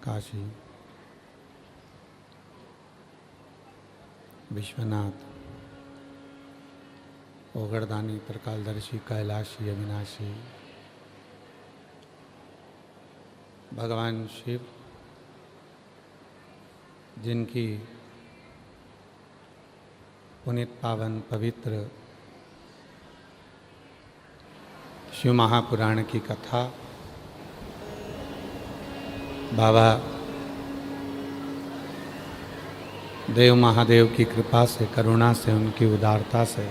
काशी विश्वनाथ ओगरदानी त्रिकालदर्शी कैलाशी अविनाशी भगवान शिव जिनकी पुनीत पावन पवित्र शिव महापुराण की कथा बाबा देव महादेव की कृपा से, करुणा से, उनकी उदारता से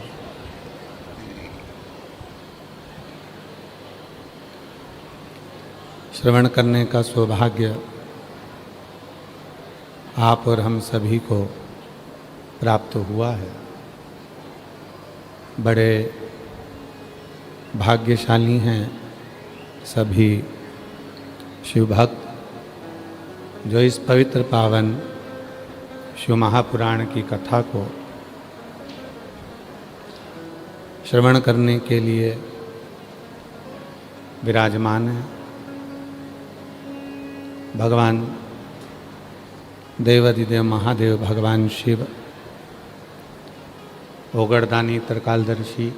श्रवण करने का सौभाग्य आप और हम सभी को प्राप्त हुआ है। बड़े भाग्यशाली हैं सभी शिव भक्त जो इस पवित्र पावन शिव महापुराण की कथा को श्रवण करने के लिए विराजमान है। भगवान देवाधिदेव महादेव भगवान शिव ओगरदानी त्रिकालदर्शी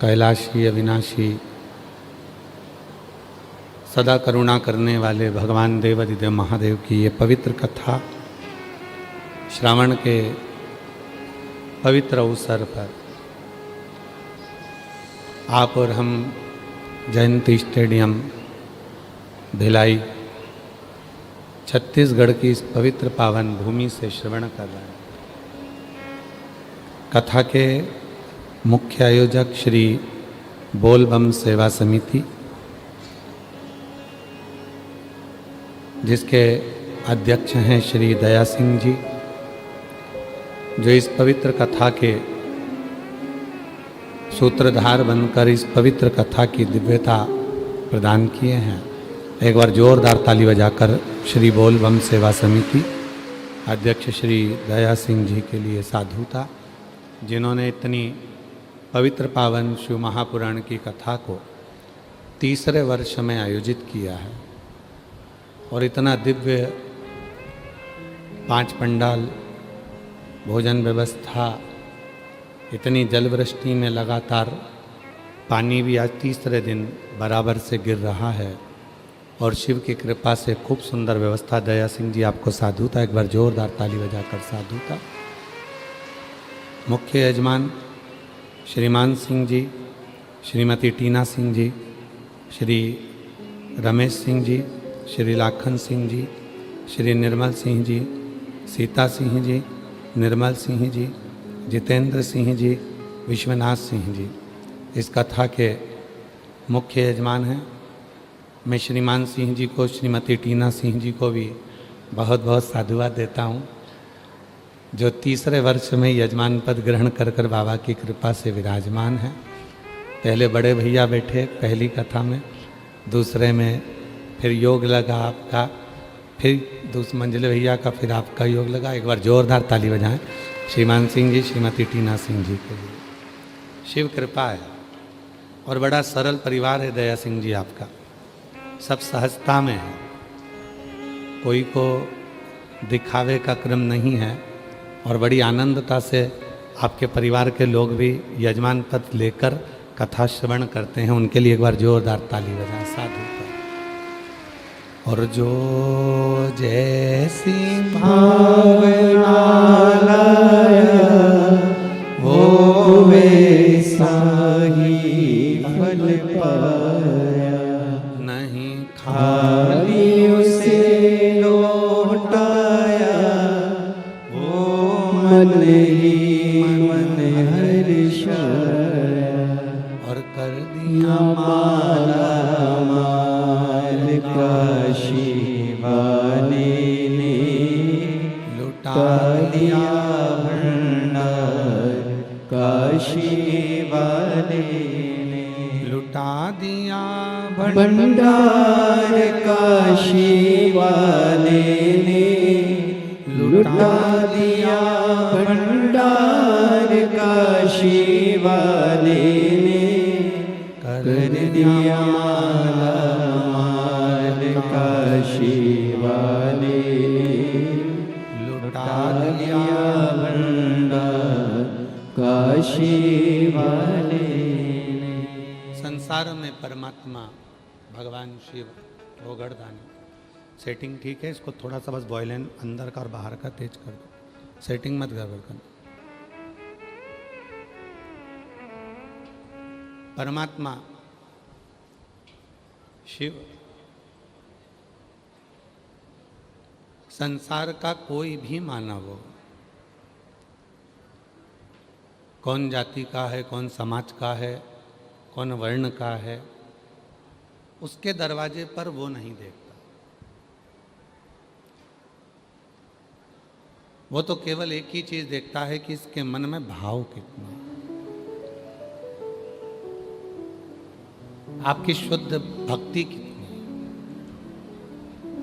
कैलाशी अविनाशी सदा करुणा करने वाले भगवान देवाधिदेव महादेव की ये पवित्र कथा श्रावण के पवित्र अवसर पर आप और हम जयंती स्टेडियम भिलाई छत्तीसगढ़ की इस पवित्र पावन भूमि से श्रवण कर रहे हैं। कथा के मुख्य आयोजक श्री बोलबम सेवा समिति, जिसके अध्यक्ष हैं श्री दया सिंह जी, जो इस पवित्र कथा के सूत्रधार बनकर इस पवित्र कथा की दिव्यता प्रदान किए हैं। एक बार जोरदार ताली बजाकर श्री बोलबम सेवा समिति अध्यक्ष श्री दया सिंह जी के लिए साधुता जिन्होंने इतनी पवित्र पावन शिव महापुराण की कथा को तीसरे वर्ष में आयोजित किया है और इतना दिव्य 5 पंडाल, भोजन व्यवस्था, इतनी जलवृष्टि में लगातार पानी भी आज तीसरे दिन बराबर से गिर रहा है और शिव की कृपा से खूब सुंदर व्यवस्था। दया सिंह जी आपको साधुता, एक बार जोरदार ताली बजाकर साधुता। मुख्य यजमान श्रीमान सिंह जी, श्रीमती टीना सिंह जी, श्री रमेश सिंह जी, श्री लाखन सिंह जी, श्री निर्मल सिंह जी, सीता सिंह जी, निर्मल सिंह जी, जितेंद्र सिंह जी, विश्वनाथ सिंह जी इस कथा के मुख्य यजमान हैं। मैं श्रीमान सिंह जी को, श्रीमती टीना सिंह जी को भी बहुत बहुत साधुवाद देता हूँ, जो तीसरे वर्ष में यजमान पद ग्रहण कर कर बाबा की कृपा से विराजमान हैं। पहले बड़े भैया बैठे पहली कथा में, दूसरे में फिर योग लगा आपका, फिर दूसरे मंजिले भैया का, फिर आपका योग लगा। एक बार जोरदार ताली बजाएं श्रीमान सिंह जी, श्रीमती टीना सिंह जी के लिए। शिव कृपा है और बड़ा सरल परिवार है दया सिंह जी आपका, सब सहजता में है, कोई को दिखावे का क्रम नहीं है और बड़ी आनंदता से आपके परिवार के लोग भी यजमान पद लेकर कथा श्रवण करते हैं। उनके लिए एक बार जोरदार ताली बजाएं साधु पर। और जो जैसी भावना लाया वो वैसा ही फल पाया, नहीं खाली उसे लौटाया वो मन ही मन हर्षाया, और कर दिया माला माल काशी वाले ने, लुटा दिया भंडार काशी वाले ने, लुटा दिया भंडार काशी वाले ने, लुटा दिया भंडार काशी वाले ने, कर दिया माला माल काशी वाले ने, लुटा दिया भंडार काशी वाले ने। संसार में परमात्मा भगवान शिव वो गढ़दानी। सेटिंग ठीक है, इसको थोड़ा सा बस वॉयलेंस अंदर का और बाहर का तेज कर दो, सेटिंग मत गड़बड़ करना। परमात्मा शिव संसार का कोई भी मानव हो, कौन जाति का है, कौन समाज का है, कौन वर्ण का है, उसके दरवाजे पर वो नहीं देखता। वो तो केवल एक ही चीज देखता है कि इसके मन में भाव कितना है, आपकी शुद्ध भक्ति कितनी है,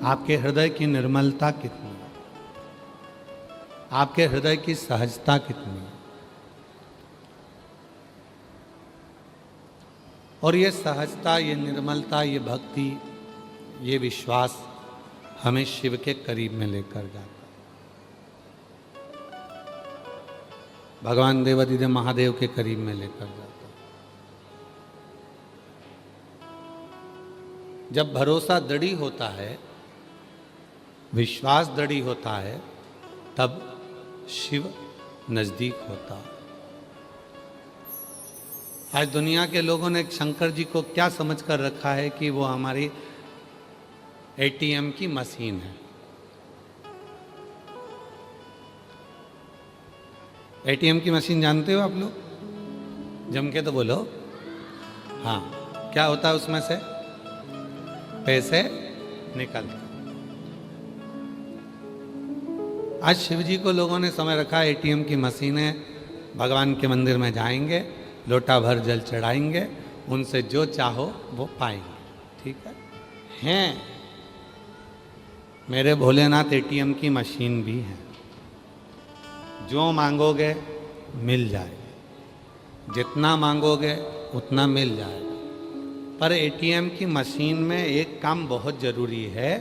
आपके हृदय की निर्मलता कितनी है, आपके हृदय की सहजता कितनी है। और ये सहजता, ये निर्मलता, ये भक्ति, ये विश्वास हमें शिव के करीब में लेकर जाता। भगवान देवादिदेव महादेव के करीब में लेकर जाता। जब भरोसा दृढ़ होता है, विश्वास दृढ़ होता है, तब शिव नजदीक होता है। आज दुनिया के लोगों ने शंकर जी को क्या समझकर रखा है कि वो हमारी एटीएम की मशीन है। एटीएम की मशीन जानते हो आप लोग? जम के तो बोलो। हाँ, क्या होता है उसमें से? पैसे निकलते। आज शिव जी को लोगों ने समझ रखा है एटीएम की मशीन है, भगवान के मंदिर में जाएंगे, लोटा भर जल चढ़ाएंगे, उनसे जो चाहो वो पाएंगे। ठीक है? हैं मेरे भोलेनाथ एटीएम की मशीन भी है, जो मांगोगे मिल जाएगा, जितना मांगोगे उतना मिल जाएगा। पर एटीएम की मशीन में एक काम बहुत ज़रूरी है।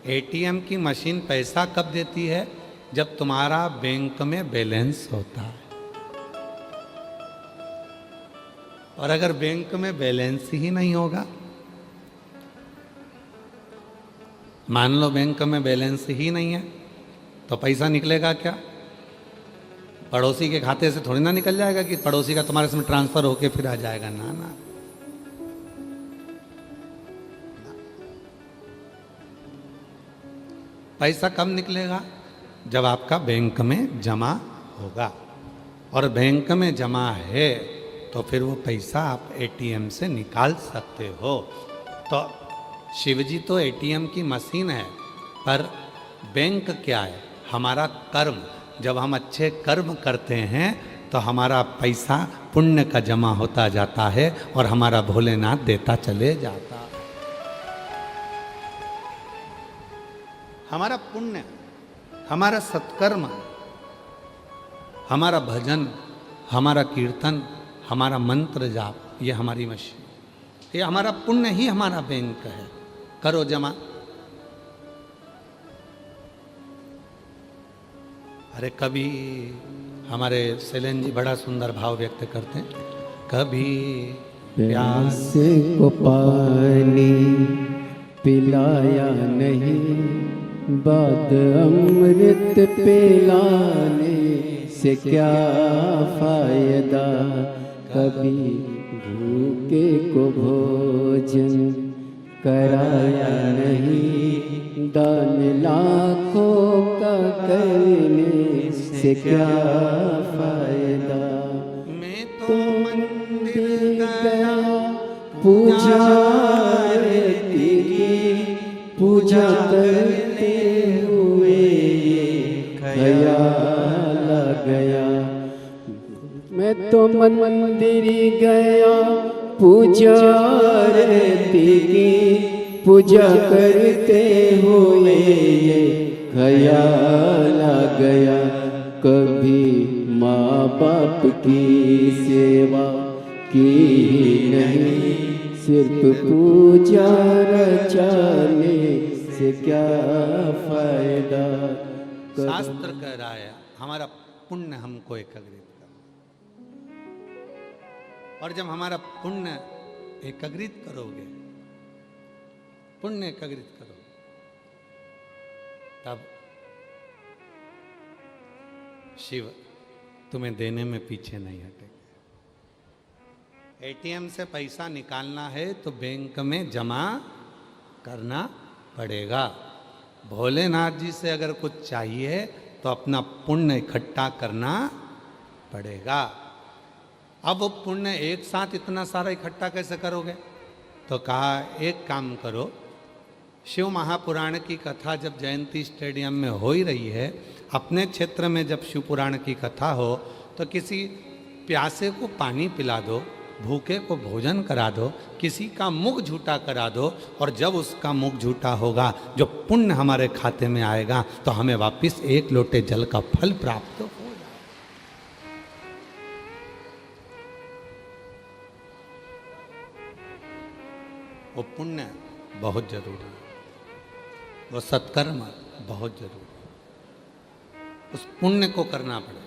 एटीएम की मशीन पैसा कब देती है? जब तुम्हारा बैंक में बैलेंस होता है। और अगर बैंक में बैलेंस ही नहीं होगा, मान लो बैंक में बैलेंस ही नहीं है, तो पैसा निकलेगा क्या? पड़ोसी के खाते से थोड़ी ना निकल जाएगा कि पड़ोसी का तुम्हारे इसमें ट्रांसफर होके फिर आ जाएगा। ना ना, पैसा कब निकलेगा? जब आपका बैंक में जमा होगा। और बैंक में जमा है तो फिर वो पैसा आप एटीएम से निकाल सकते हो। तो शिवजी तो एटीएम की मशीन है, पर बैंक क्या है? हमारा कर्म। जब हम अच्छे कर्म करते हैं तो हमारा पैसा पुण्य का जमा होता जाता है और हमारा भोलेनाथ देता चले जाता है। हमारा पुण्य, हमारा सत्कर्म, हमारा भजन, हमारा कीर्तन, हमारा मंत्र जाप, ये हमारी मशीन, ये हमारा पुण्य ही हमारा बैंक है। करो जमा। अरे कभी हमारे शैलेन जी बड़ा सुंदर भाव व्यक्त करते हैं। कभी प्यास को पानी पिलाया नहीं, बाद अमृत पिलाने से क्या फायदा। कभी भूखे को भोजन कराया नहीं, दान लाखों का करने से क्या फायदा। मैं तो मंदिर गया पूजा तेरी, पूजा करते हुए ख्याल आ गया। मैं तो मंदिर गया पूजा तेरी, पूजा करते हुए ख्याल आ गया। कभी माँ बाप की सेवा की नहीं, सिर्फ पूजा रचाने से क्या फायदा। शास्त्र कह रहा है हमारा पुण्य हमको एकाग्रित कर, और जब हमारा पुण्य एकाग्रित करोगे, पुण्य एकाग्रित करो, तब शिव तुम्हें देने में पीछे नहीं हटेगा। एटीएम से पैसा निकालना है तो बैंक में जमा करना पड़ेगा। भोलेनाथ जी से अगर कुछ चाहिए तो अपना पुण्य इकट्ठा करना पड़ेगा। अब वो पुण्य एक साथ इतना सारा इकट्ठा कैसे करोगे? तो कहा एक काम करो, शिव महापुराण की कथा जब जयंती स्टेडियम में हो ही रही है, अपने क्षेत्र में जब शिव पुराण की कथा हो तो किसी प्यासे को पानी पिला दो, भूखे को भोजन करा दो, किसी का मुख झूठा करा दो, और जब उसका मुख झूठा होगा, जो पुण्य हमारे खाते में आएगा, तो हमें वापस एक लोटे जल का फल प्राप्त हो। वो पुण्य बहुत जरूरी है, वो सत्कर्म बहुत जरूरी है, उस पुण्य को करना पड़ेगा।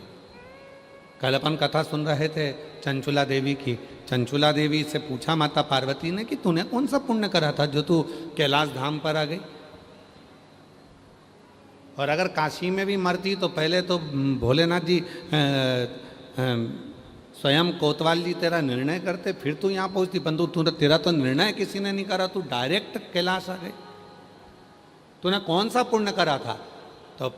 कल अपन कथा सुन रहे थे चंचुला देवी की। चंचुला देवी से पूछा माता पार्वती ने कि तूने कौन सा पुण्य करा था जो तू कैलाश धाम पर आ गई? और अगर काशी में भी मरती तो पहले तो भोलेनाथ जी स्वयं कोतवाल जी तेरा निर्णय करते, फिर तू यहाँ पहुँचती। परंतु तेरा तो निर्णय किसी ने नहीं करा, तू डायरेक्ट कैलाश आ गई। तूने कौन सा पुण्य करा था? तो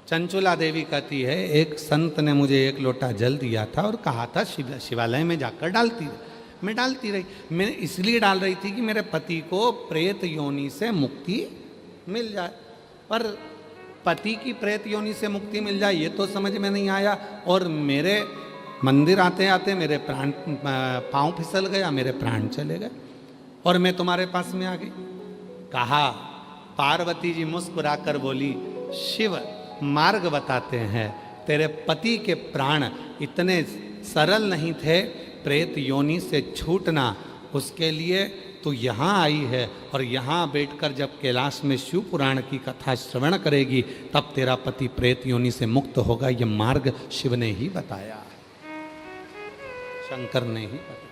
चंचुला देवी कहती है, एक संत ने मुझे एक लोटा जल दिया था और कहा था शिवालय में जाकर डालती रही। मैं डालती रही। मैं इसलिए डाल रही थी कि मेरे पति को प्रेत योनि से मुक्ति मिल जाए। पर पति की प्रेत योनि से मुक्ति मिल जाए ये तो समझ में नहीं आया, और मेरे मंदिर आते आते मेरे प्राण पाँव फिसल गया, मेरे प्राण चले गए, और मैं तुम्हारे पास में आ गई। कहा, पार्वती जी मुस्कुराकर बोली, शिव मार्ग बताते हैं, तेरे पति के प्राण इतने सरल नहीं थे प्रेत योनि से छूटना, उसके लिए तू यहाँ आई है और यहाँ बैठकर जब कैलाश में शिव पुराण की कथा श्रवण करेगी तब तेरा पति प्रेत योनि से मुक्त होगा। ये मार्ग शिव ने ही बताया, शंकर ने ही बताया।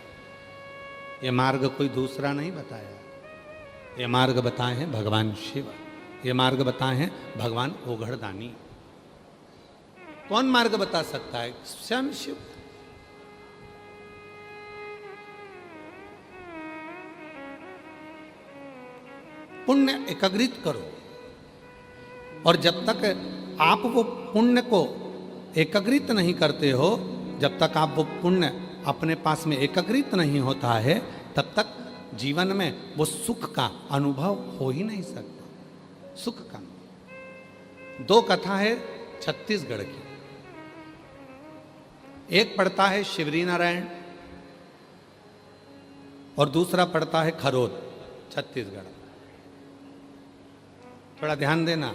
ये मार्ग कोई दूसरा नहीं बताया। ये मार्ग बताए हैं भगवान शिव, ये मार्ग बताए हैं भगवान ओघड़दानी। कौन मार्ग बता सकता है? स्वयं शिव। पुण्य एकत्रित करो, और जब तक आप वो पुण्य को एकत्रित नहीं करते हो, जब तक आप वो पुण्य अपने पास में एकत्रित नहीं होता है, तब तक जीवन में वो सुख का अनुभव हो ही नहीं सकता। सुख का दो कथा है छत्तीसगढ़ की, एक पढ़ता है शिवरी नारायण और दूसरा पढ़ता है खरोद छत्तीसगढ़। थोड़ा ध्यान देना,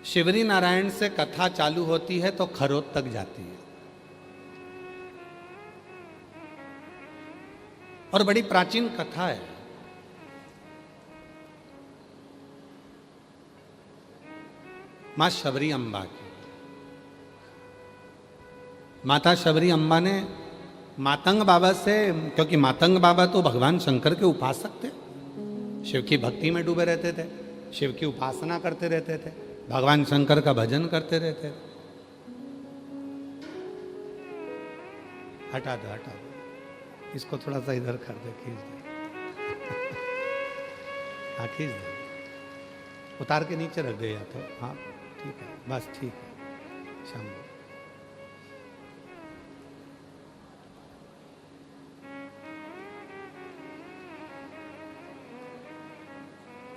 शिवरी नारायण से कथा चालू होती है तो खरोद तक जाती है, और बड़ी प्राचीन कथा है। मां शबरी अम्बा की। माता शबरी अम्बा ने मातंग बाबा से, क्योंकि मातंग बाबा तो भगवान शंकर के उपासक थे, शिव की भक्ति में डूबे रहते थे, शिव की उपासना करते रहते थे, भगवान शंकर का भजन करते रहते थे। हटा दो, इसको थोड़ा सा इधर कर दे, खींच दे। हाँ खींच दे, उतार के नीचे रख दे या तो। हाँ ठीक है, बस ठीक है। शंभू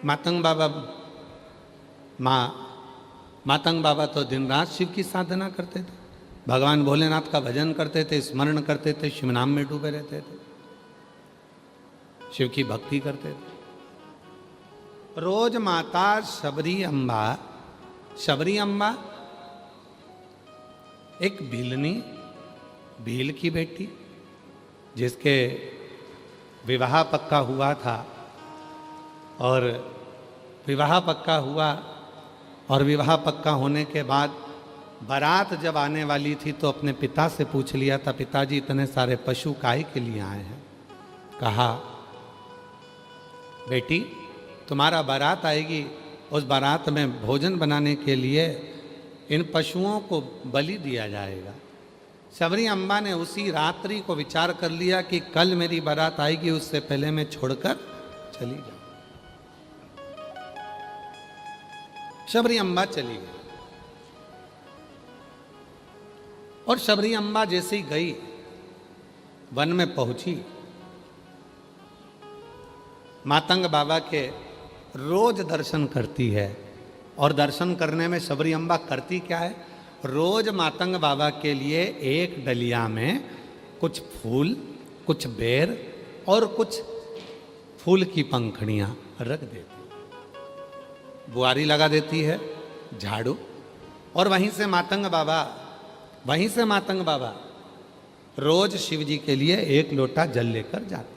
मातंग बाबा, मातंग बाबा तो दिन रात शिव की साधना करते थे, भगवान भोलेनाथ का भजन करते थे, स्मरण करते थे, शिव नाम में डूबे रहते थे, शिव की भक्ति करते थे। रोज माता शबरी अम्बा एक भील की बेटी, जिसके विवाह पक्का हुआ था, और विवाह पक्का हुआ, और विवाह पक्का होने के बाद बारात जब आने वाली थी तो अपने पिता से पूछ लिया था, पिताजी इतने सारे पशु काहे के लिए आए हैं? कहा, बेटी तुम्हारा बारात आएगी, उस बारात में भोजन बनाने के लिए इन पशुओं को बलि दिया जाएगा। शबरी अम्बा ने उसी रात्रि को विचार कर लिया कि कल मेरी बारात आएगी, उससे पहले मैं छोड़कर चली जाऊं। शबरी अम्बा चली गई, और शबरी अम्बा जैसे ही गई, वन में पहुंची, मातंग बाबा के रोज दर्शन करती है। और दर्शन करने में शबरी अम्बा करती क्या है? रोज मातंग बाबा के लिए एक डलिया में कुछ फूल, कुछ बेर और कुछ फूल की पंखड़ियां रख देती, बुआरी लगा देती है, झाड़ू, और वहीं से मातंग बाबा रोज शिव जी के लिए एक लोटा जल लेकर जाते।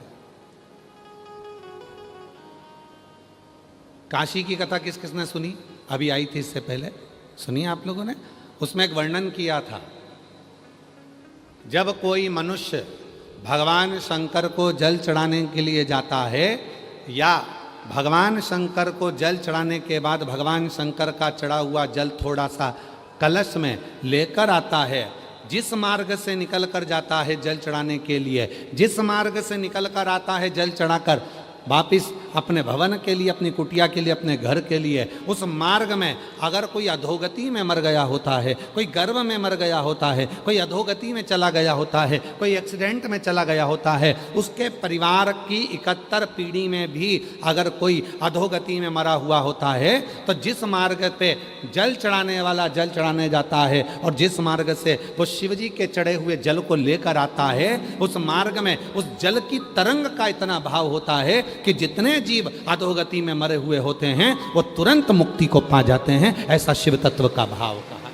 काशी की कथा किस किसने सुनी? अभी आई थी, इससे पहले सुनी आप लोगों ने? उसमें एक वर्णन किया था, जब कोई मनुष्य भगवान शंकर को जल चढ़ाने के लिए जाता है, या भगवान शंकर को जल चढ़ाने के बाद भगवान शंकर का चढ़ा हुआ जल थोड़ा सा कलश में लेकर आता है, जिस मार्ग से निकल कर जाता है जल चढ़ाने के लिए, जिस मार्ग से निकल कर आता है जल चढ़ाकर वापिस अपने भवन के लिए, अपनी कुटिया के लिए, अपने घर के लिए, उस मार्ग में अगर कोई अधोगति में मर गया होता है, कोई गर्भ में मर गया होता है, कोई अधोगति में चला गया होता है, कोई एक्सीडेंट में चला गया होता है, उसके परिवार की 71 पीढ़ी में भी अगर कोई अधोगति में मरा हुआ होता है, तो जिस मार्ग पे जल चढ़ाने वाला जल चढ़ाने जाता है और जिस मार्ग से वो शिवजी के चढ़े हुए जल को लेकर आता है, उस मार्ग में उस जल की तरंग का इतना भाव होता है कि जितने जीव अधोगति में मरे हुए होते हैं वो तुरंत मुक्ति को पा जाते हैं। ऐसा शिव तत्व का भाव कहा,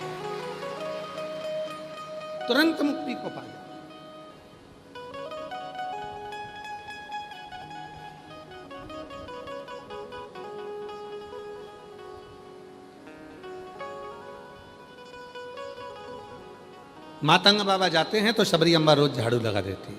तुरंत मुक्ति को पा जाते हैं। मातंग बाबा जाते हैं तो शबरी अम्बा रोज झाड़ू लगा देती है।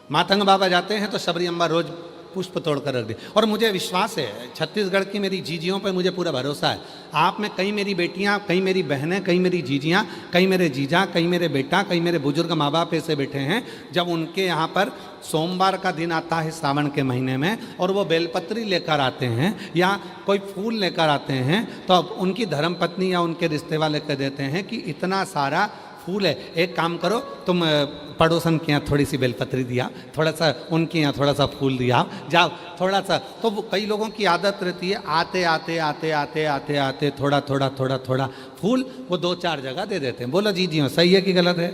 मातंग बाबा जाते हैं तो शबरी अम्बा रोज पुष्प तोड़कर रख दी। और मुझे विश्वास है, छत्तीसगढ़ की मेरी जीजियों पर मुझे पूरा भरोसा है। आप में कई मेरी बेटियां, कई मेरी बहनें, कई मेरी जीजियां, कई मेरे जीजा, कई मेरे बेटा, कई मेरे बुजुर्ग माँ बाप ऐसे बैठे हैं जब उनके यहाँ पर सोमवार का दिन आता है सावन के महीने में और वो बेलपत्री लेकर आते हैं या कोई फूल लेकर आते हैं, तो अब उनकी धर्मपत्नी या उनके रिश्ते वाले कह देते हैं कि इतना सारा फूल है, एक काम करो तुम पड़ोसन के यहाँ थोड़ी सी बेलपत्री दिया, थोड़ा सा उनके यहाँ थोड़ा सा फूल दिया, जाओ थोड़ा सा। तो वो कई लोगों की आदत रहती है आते आते आते आते आते आते थोड़ा थोड़ा थोड़ा थोड़ा फूल वो 2-4 जगह दे देते हैं। बोलो जी जी सही है कि गलत है?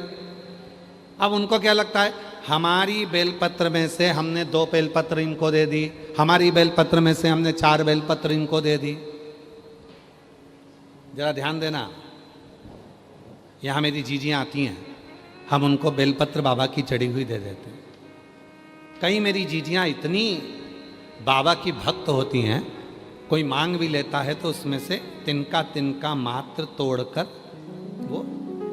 अब उनको क्या लगता है, हमारी बेलपत्र में से हमने 2 बेलपत्र इनको दे दी, हमारी बेलपत्र में से हमने 4 बेलपत्र इनको दे दी। जरा ध्यान देना, यहाँ मेरी जीजियाँ आती हैं, हम उनको बेलपत्र बाबा की चढ़ी हुई दे देते हैं। कई मेरी जीजियाँ इतनी बाबा की भक्त होती हैं, कोई मांग भी लेता है तो उसमें से तिनका तिनका मात्र तोड़कर वो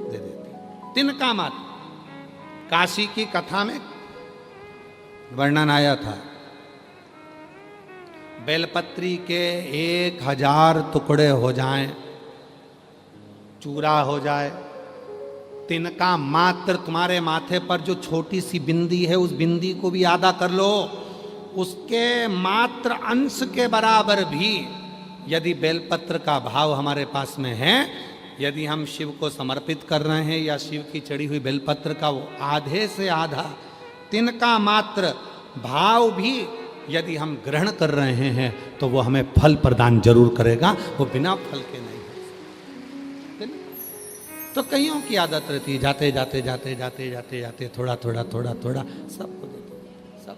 दे देती हैं। तिनका मात्र। काशी की कथा में वर्णन आया था, बेलपत्री के 1000 टुकड़े हो जाएं, चूरा हो जाए, तिनका मात्र तुम्हारे माथे पर जो छोटी सी बिंदी है उस बिंदी को भी आधा कर लो, उसके मात्र अंश के बराबर भी यदि बेलपत्र का भाव हमारे पास में है, यदि हम शिव को समर्पित कर रहे हैं या शिव की चढ़ी हुई बेलपत्र का वो आधे से आधा तिनका मात्र भाव भी यदि हम ग्रहण कर रहे हैं तो वो हमें फल प्रदान जरूर करेगा, वो बिना फल के नहीं। तो कईयों की आदत रहती है जाते जाते जाते जाते जाते जाते थोड़ा थोड़ा थोड़ा थोड़ा सबको देते सब।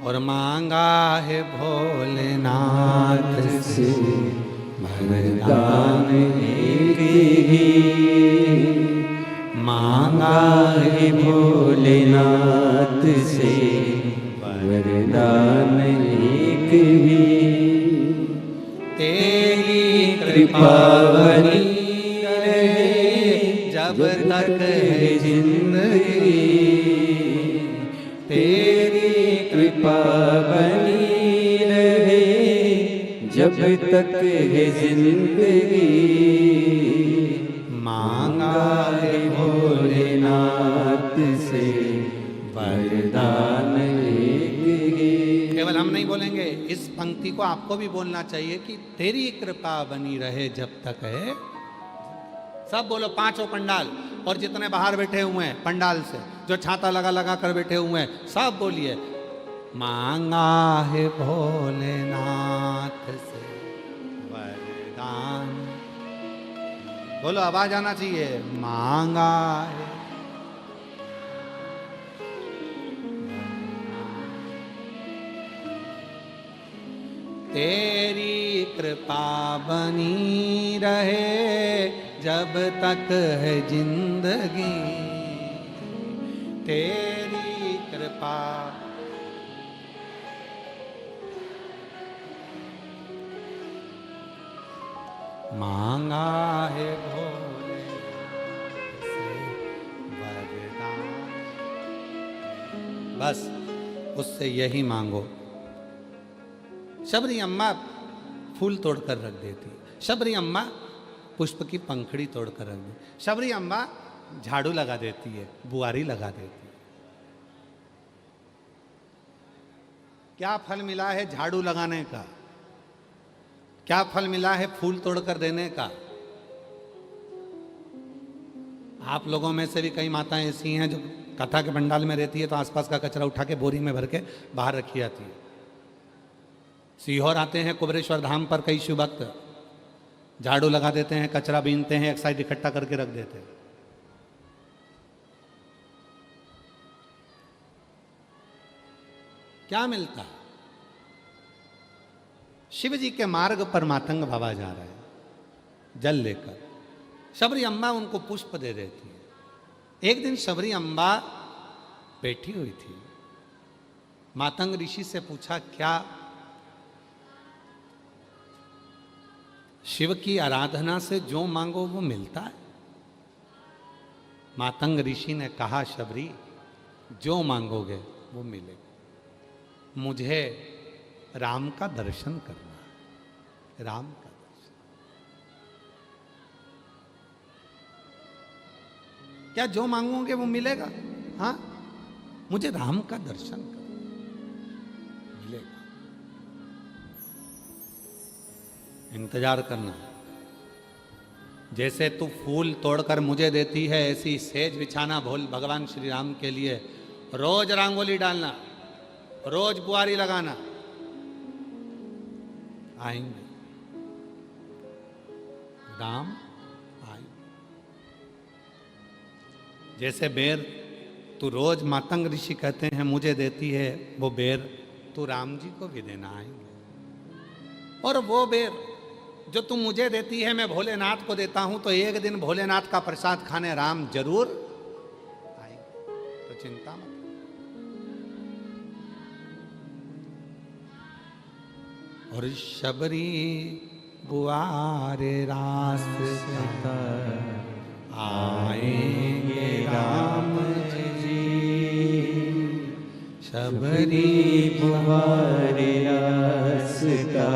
और मांगा है भोलेनाथ से वरदान एक ही, मांगा है भोलेनाथ से वरदान एक ही। तेरी कृपा बनी रहे जब तक है जिंदगी, तेरी कृपा बनी रहे जब तक है जिंदगी। मांगा है भोलेनाथ से वरदान एक ही। केवल हम नहीं बोलेंगे, इस पंक्ति को आपको भी बोलना चाहिए कि तेरी कृपा बनी रहे जब तक है। सब बोलो, 5 पंडाल और जितने बाहर बैठे हुए हैं पंडाल से, जो छाता लगा लगा कर बैठे हुए हैं, सब बोलिए मांगा है भोलेनाथ से वरदान। बोलो, आवाज आना चाहिए, मांगा है। तेरी कृपा बनी रहे जब तक है जिंदगी, तेरी कृपा। मांगा है भोले से वरदान। बस उससे यही मांगो। शबरी अम्मा फूल तोड़कर रख देती, शबरी अम्मा पुष्प की पंखड़ी तोड़कर रख देती, शबरी अम्मा झाड़ू लगा देती है, बुआरी लगा देती है। क्या फल मिला है झाड़ू लगाने का? क्या फल मिला है फूल तोड़कर देने का? आप लोगों में से भी कई माताएं ऐसी हैं जो कथा के पंडाल में रहती है तो आसपास का कचरा उठा के बोरी में भर के बाहर रखी जाती है। सीहोर आते हैं कुबरेश्वर धाम पर कई शिव भक्त, झाड़ू लगा देते हैं, कचरा बीनते हैं, एक्साइड इकट्ठा करके रख देते हैं। क्या मिलता है? शिव जी के मार्ग पर मातंग बाबा जा रहे हैं जल लेकर। शबरी अम्बा उनको पुष्प दे देती है। एक दिन शबरी अम्बा बैठी हुई थी। मातंग ऋषि से पूछा, क्या शिव की आराधना से जो मांगो वो मिलता है? मातंग ऋषि ने कहा, शबरी जो मांगोगे वो मिलेगा। मुझे राम का दर्शन करना है, राम का दर्शन। क्या जो मांगोगे वो मिलेगा? हाँ, मुझे राम का दर्शन करना मिलेगा। इंतजार करना। जैसे तू फूल तोड़कर मुझे देती है, ऐसी सेज बिछाना भोल भगवान श्री राम के लिए। रोज रंगोली डालना, रोज बुआरी लगाना। आएंगे राम, आएंगे। जैसे बेर तू रोज मातंग ऋषि कहते हैं मुझे देती है, वो बेर तू राम जी को भी देना। आएंगे। और वो बेर जो तुम मुझे देती है मैं भोलेनाथ को देता हूं, तो एक दिन भोलेनाथ का प्रसाद खाने राम जरूर आएंगे। तो चिंता मत। और शबरी बुआरे रास्ता आएंगे राम जी। शबरी बुआरे रास्ता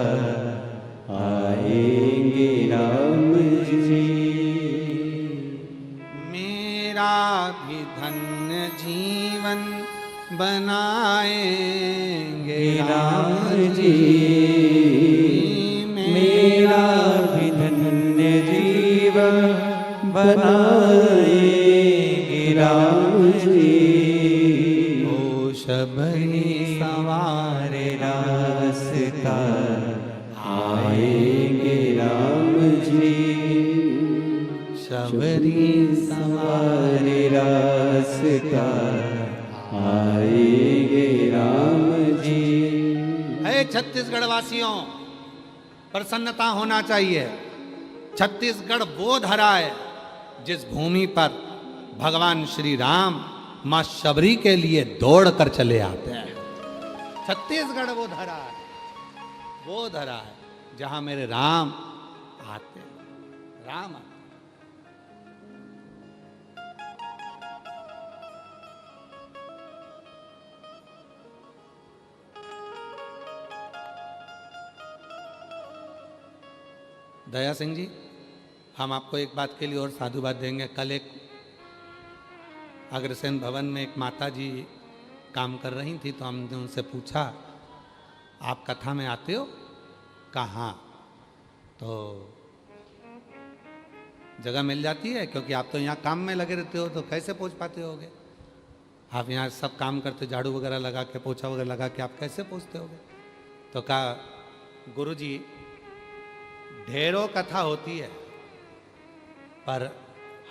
आएंगे राम जी। मेरा भी धन्य जीवन बनाएंगे राम जी। मेरा भी धन्य जीवन बनाएंगे राम जी। ओ शबरी सवारे रास्ता आएंगे राम जी। शबरी सवारे रास्ता आएंगे राम जी। है छत्तीसगढ़ वासियों, प्रसन्नता होना चाहिए। छत्तीसगढ़ वो धरा है जिस भूमि पर भगवान श्री राम मां शबरी के लिए दौड़ कर चले आते हैं। छत्तीसगढ़ वो धरा है, वो धरा है जहां मेरे राम आते हैं। राम आते। दया सिंह जी, हम आपको एक बात के लिए और साधुवाद देंगे। कल एक अग्रसेन भवन में एक माता जी काम कर रही थी, तो हमने उनसे पूछा, आप कथा में आते हो? कहाँ? तो जगह मिल जाती है, क्योंकि आप तो यहाँ काम में लगे रहते हो, तो कैसे पहुँच पाते होगे? आप यहाँ सब काम करते, झाड़ू वगैरह लगा के, पोछा वगैरह लगा के, आप कैसे पहुँचते होगे? तो कहा, गुरु जी ढेरों कथा होती है, पर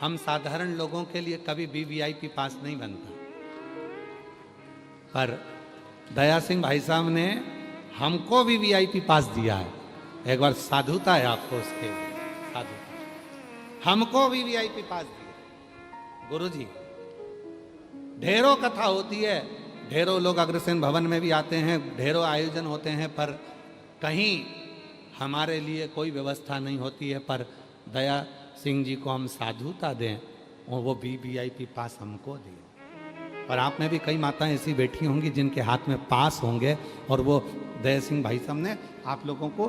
हम साधारण लोगों के लिए कभी वीवीआईपी पास नहीं बनता। पर दया सिंह भाई साहब ने हमको वीवीआईपी पास दिया है। एक बार साधुता है आपको उसके, साधुता। हमको वीवीआईपी पास दिया। गुरु जी ढेरों कथा होती है, ढेरों लोग अग्रसेन भवन में भी आते हैं, ढेरों आयोजन होते हैं, पर कहीं हमारे लिए कोई व्यवस्था नहीं होती है। पर दया सिंह जी को हम साधुता दें और वो वीवीआईपी पास हमको दें। और आप में भी कई माताएं ऐसी बैठी होंगी जिनके हाथ में पास होंगे, और वो दया सिंह भाई साहब ने आप लोगों को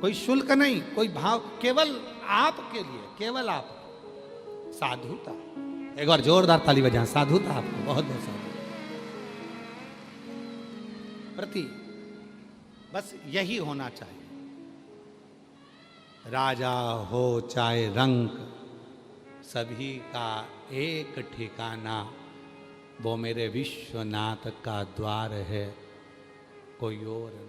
कोई शुल्क नहीं, कोई भाव, केवल आपके लिए, केवल आप साधुता। एक बार जोरदार ताली बजाएं, साधुता आपको, बहुत बहुत साधुता प्रति। बस यही होना चाहिए। राजा हो चाहे रंक, सभी का एक ठिकाना, वो मेरे विश्वनाथ का द्वार है, कोई और नहीं।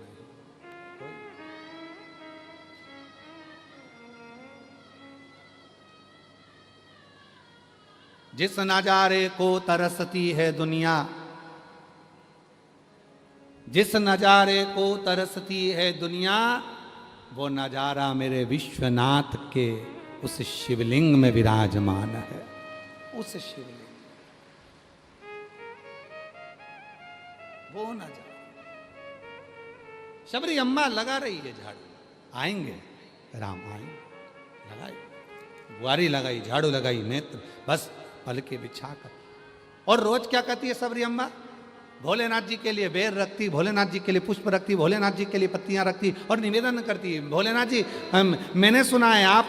जिस नजारे को तरसती है दुनिया, जिस नजारे को तरसती है दुनिया, वो नजारा मेरे विश्वनाथ के उस शिवलिंग में विराजमान है। उस शिवलिंग, वो नजारा। शबरी अम्मा लगा रही है झाड़ू, आएंगे राम आएंगे, लगाई बुआरी लगाई, झाड़ू लगाई, नेत्र बस पलके बिछाकर। और रोज क्या कहती है शबरी अम्मा? भोलेनाथ जी के लिए बेर रखती, भोलेनाथ जी के लिए पुष्प रखती, भोलेनाथ जी के लिए पत्तियां रखती और निवेदन करती। भोलेनाथ जी, मैंने सुना है आप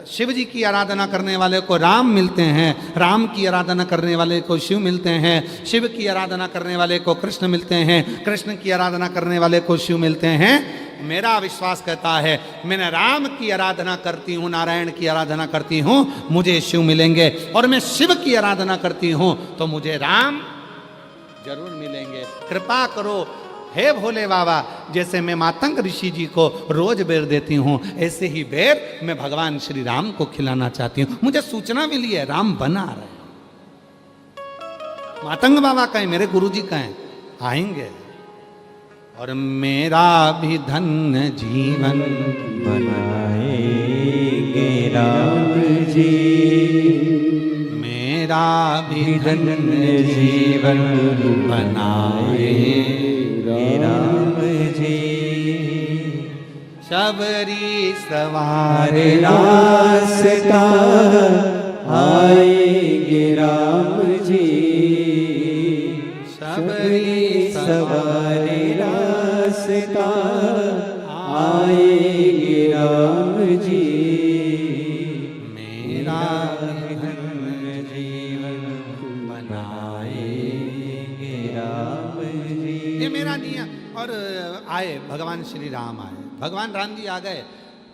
शिव जी की आराधना करने वाले को राम मिलते हैं, राम की आराधना करने वाले को शिव मिलते हैं, शिव की आराधना करने वाले को कृष्ण मिलते हैं, कृष्ण की आराधना करने वाले को शिव मिलते हैं। मेरा विश्वास कहता है मैंने राम की आराधना करती हूँ, नारायण की आराधना करती हूँ, मुझे शिव मिलेंगे, और मैं शिव की आराधना करती हूँ तो मुझे राम जरूर मिलेंगे। कृपा करो हे भोले बाबा, जैसे मैं मातंग ऋषि जी को रोज बेर देती हूँ, ऐसे ही बेर मैं भगवान श्री राम को खिलाना चाहती हूँ। मुझे सूचना मिली है राम बना रहे। मातंग बाबा कहें, मेरे गुरु जी कहें आएंगे, और मेरा भी धन्य जीवन बनाएंगे राम जी, मेरा भी धन्य जीवन बनाएंगे राम जी। शबरी सवार रास्ता आएंगे राम जी, शबरी सवारी रास्ता आएंगे राम जी, मेरा धन्य जीवन बनाएंगे राम जी। ये मेरा नियम। और आए भगवान श्री राम आए, भगवान राम जी आ गए।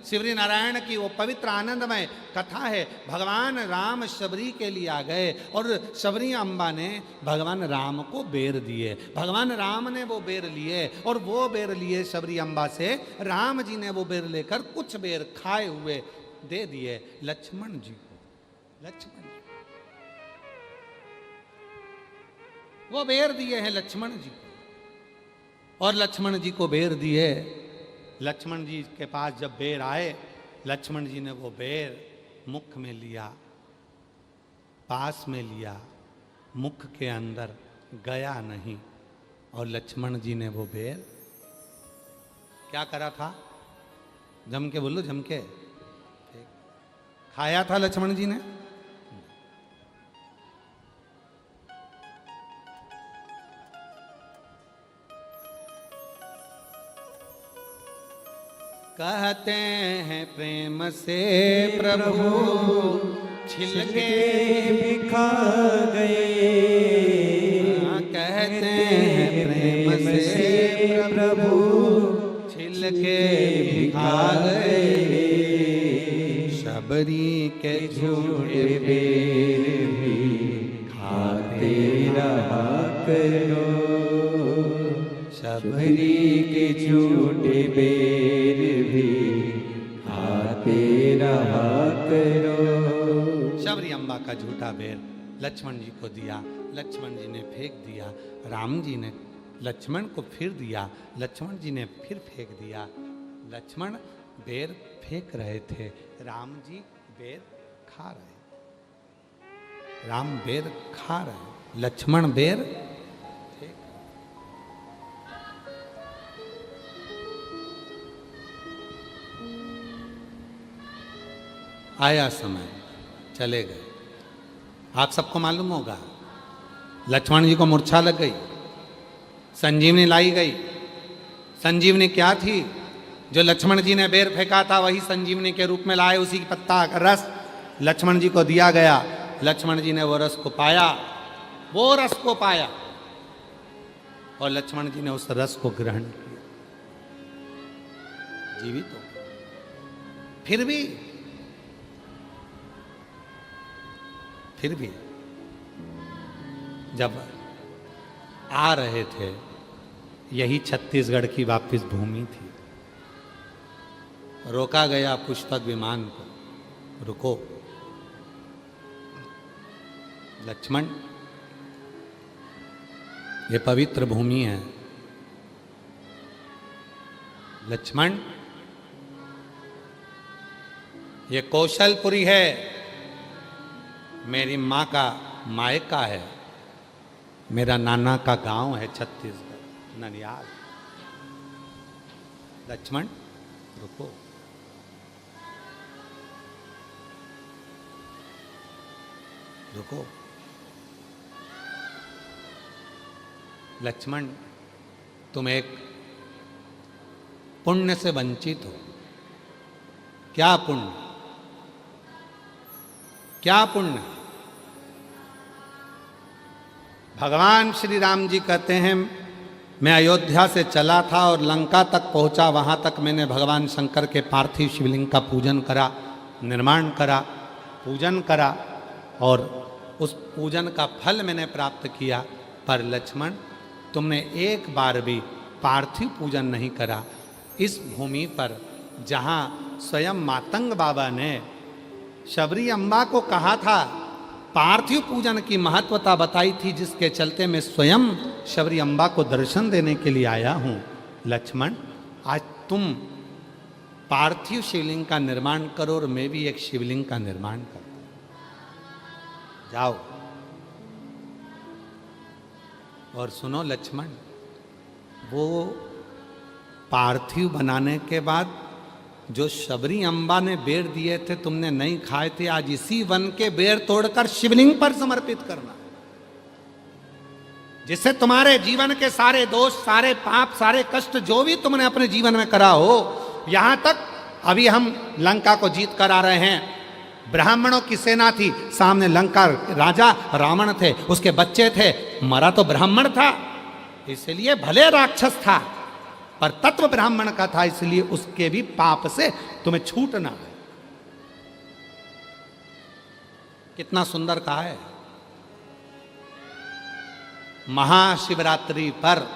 शिवरी नारायण की वो पवित्र आनंदमय कथा है। भगवान राम शबरी के लिए आ गए और शबरी अम्बा ने भगवान राम को बेर दिए। भगवान राम ने वो बेर लिए और वो बेर लिए शबरी अम्बा से। राम जी ने वो बेर लेकर कुछ बेर खाए हुए दे दिए लक्ष्मण जी को। लक्ष्मण जी वो बेर दिए हैं लक्ष्मण जी को, और लक्ष्मण जी को बेर दिए। लक्ष्मण जी के पास जब बेर आए, लक्ष्मण जी ने वो बेर मुख में लिया, पास में लिया, मुख के अंदर गया नहीं। और लक्ष्मण जी ने वो बेर क्या करा था? जम के बोलो, जम के खाया था लक्ष्मण जी ने। कहते हैं प्रेम से प्रभु छिलके भी खा गए, कहते हैं प्रेम से प्रभु छिलके भी खा गए। शबरी के झूठे बेर भी खाते रहा करो, शबरी के झूठे बेर भी खाते रहा करो। शबरी अम्बा का झूठा बेर लक्ष्मण जी को दिया, लक्ष्मण जी ने फेंक दिया। राम जी ने लक्ष्मण को फिर दिया, लक्ष्मण जी ने फिर फेंक दिया। लक्ष्मण बेर फेंक रहे थे, राम जी बेर खा रहे। राम बेर खा रहे, लक्ष्मण बेर फेंक। आया समय, चले गए। आप सबको मालूम होगा लक्ष्मण जी को मूर्छा लग गई, संजीवनी लाई गई। संजीवनी क्या थी? जो लक्ष्मण जी ने बेर फेंका था वही संजीवनी के रूप में लाए, उसी पत्ता का रस लक्ष्मण जी को दिया गया। लक्ष्मण जी ने वो रस को पाया, वो रस को पाया, और लक्ष्मण जी ने उस रस को ग्रहण किया, जीवित हो। फिर भी जब आ रहे थे, यही छत्तीसगढ़ की वापिस भूमि थी। रोका गया पुष्पक विमान को, रुको लक्ष्मण, ये पवित्र भूमि है। लक्ष्मण, ये कौशलपुरी है, मेरी माँ का मायका है, मेरा नाना का गांव है छत्तीसगढ़, ननियाल। लक्ष्मण रुको, रुको। लक्ष्मण, तुम एक पुण्य से वंचित हो। क्या पुण्य? क्या पुण्य? भगवान श्री राम जी कहते हैं, मैं अयोध्या से चला था और लंका तक पहुंचा, वहां तक मैंने भगवान शंकर के पार्थिव शिवलिंग का पूजन करा, निर्माण करा, पूजन करा और उस पूजन का फल मैंने प्राप्त किया। पर लक्ष्मण, तुमने एक बार भी पार्थिव पूजन नहीं करा। इस भूमि पर जहाँ स्वयं मातंग बाबा ने शबरी अम्बा को कहा था, पार्थिव पूजन की महत्वता बताई थी, जिसके चलते मैं स्वयं शबरी अम्बा को दर्शन देने के लिए आया हूँ। लक्ष्मण, आज तुम पार्थिव शिवलिंग का निर्माण करो और मैं भी एक शिवलिंग का निर्माण करूँ। जाओ। और सुनो लक्ष्मण, वो पार्थिव बनाने के बाद जो शबरी अम्बा ने बेर दिए थे, तुमने नहीं खाए थे, आज इसी वन के बेर तोड़कर शिवलिंग पर समर्पित करना, जिससे तुम्हारे जीवन के सारे दोष, सारे पाप, सारे कष्ट जो भी तुमने अपने जीवन में करा हो, यहां तक अभी हम लंका को जीत कर आ रहे हैं। ब्राह्मणों की सेना थी, सामने लंका राजा रावण थे, उसके बच्चे थे, मरा तो ब्राह्मण था, इसलिए भले राक्षस था पर तत्व ब्राह्मण का था, इसलिए उसके भी पाप से तुम्हें छूटना है। कितना सुंदर कहा है। महाशिवरात्रि पर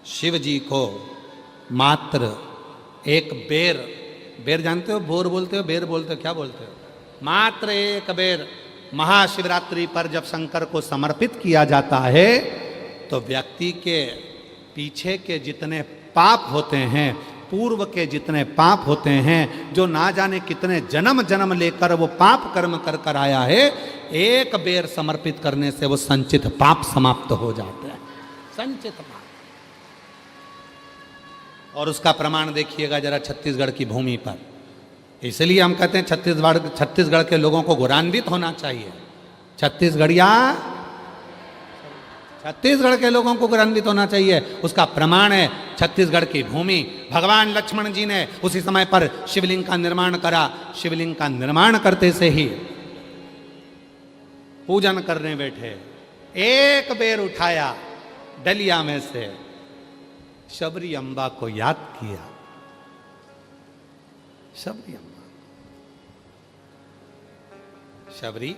शिव जी को मात्र एक बेर, बेर जानते हो, बोर बोलते हो, बेर बोलते हो, क्या बोलते हो, मात्र एक बेर महाशिवरात्रि पर जब शंकर को समर्पित किया जाता है, तो व्यक्ति के पीछे के जितने पाप होते हैं, पूर्व के जितने पाप होते हैं, जो ना जाने कितने जन्म जन्म लेकर वो पाप कर्म कर कर आया है, एक बेर समर्पित करने से वो संचित पाप समाप्त हो जाते हैं। संचित पाप। और उसका प्रमाण देखिएगा जरा छत्तीसगढ़ की भूमि पर। इसलिए हम कहते हैं छत्तीसगढ़ के लोगों को गौरवान्वित होना चाहिए। छत्तीसगढ़ के लोगों को गौरवान्वित होना चाहिए। उसका प्रमाण है छत्तीसगढ़ की भूमि। भगवान लक्ष्मण जी ने उसी समय पर शिवलिंग का निर्माण करा। शिवलिंग का निर्माण करते से ही पूजन करने बैठे, एक बेर उठाया डलिया में से, शबरी अम्बा को याद किया। शबरी अम्बा, शबरी,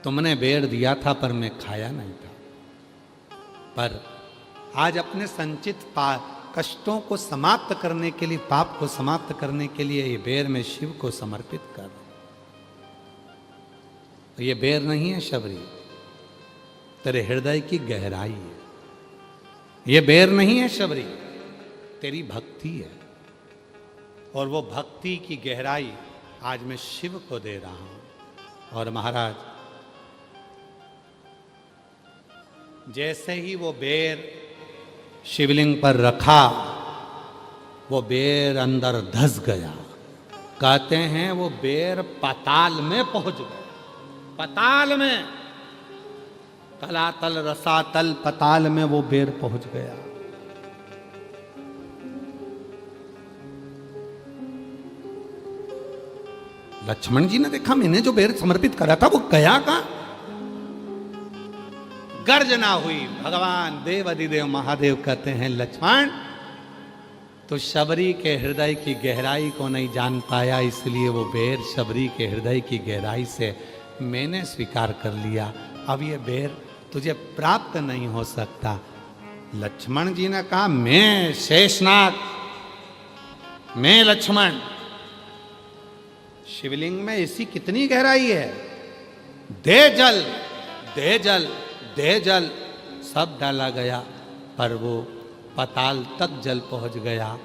तुमने बेर दिया था पर मैं खाया नहीं था, पर आज अपने संचित कष्टों को समाप्त करने के लिए, पाप को समाप्त करने के लिए ये बेर मैं शिव को समर्पित कर रहा हूं। तो ये बेर नहीं है शबरी, तेरे हृदय की गहराई है। ये बेर नहीं है शबरी, तेरी भक्ति है। और वो भक्ति की गहराई आज मैं शिव को दे रहा हूं। और महाराज, जैसे ही वो बेर शिवलिंग पर रखा, वो बेर अंदर धस गया। कहते हैं वो बेर पाताल में पहुंच गया। पाताल में, तलातल रसातल पाताल में वो बेर पहुंच गया। लक्ष्मण जी ने देखा, मैंने जो बेर समर्पित करा था वो गया कहां? गर्जना हुई। भगवान देव अधिदेव महादेव कहते हैं, लक्ष्मण तो शबरी के हृदय की गहराई को नहीं जान पाया, इसलिए वो बेर शबरी के हृदय की गहराई से मैंने स्वीकार कर लिया। अब ये बेर तुझे प्राप्त नहीं हो सकता। लक्ष्मण जी ने कहा, मैं शेषनाग, मैं लक्ष्मण, शिवलिंग में ऐसी कितनी गहराई है? दे जल, दे जल, दे जल। सब डाला गया, पर वो पाताल तक जल पहुंच गया।